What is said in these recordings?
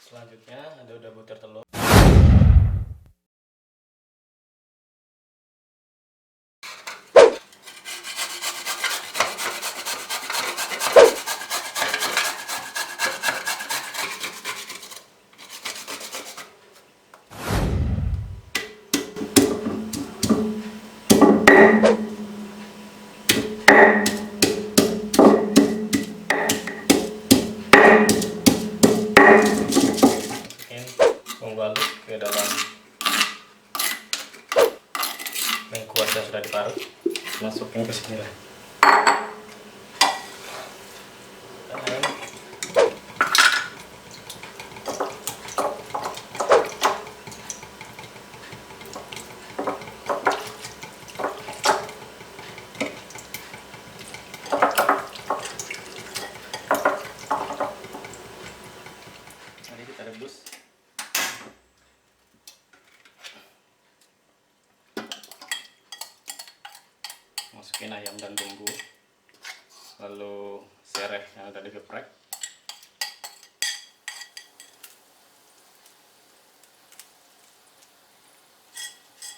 Selanjutnya ada udah butir telur. Bumbu ke dalam lengkuas yang sudah diparut, masukin ke sini lah. Nanti kita rebus. Masukin ayam dan bumbu, lalu sereh yang tadi geprek,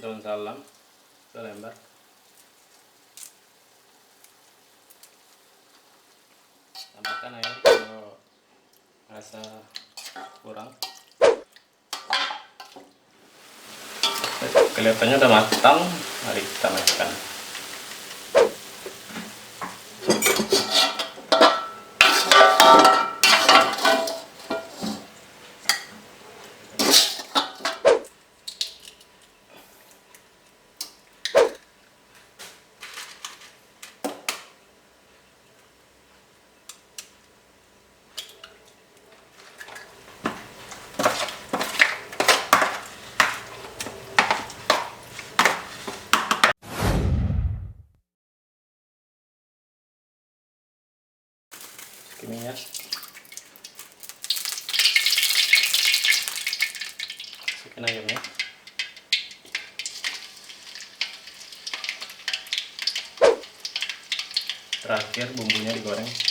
daun salam selembar, tambahkan air kalau rasa kurang. Kelihatannya udah matang, mari kita masukkan. Minyak, masukin ayamnya, terakhir bumbunya digoreng.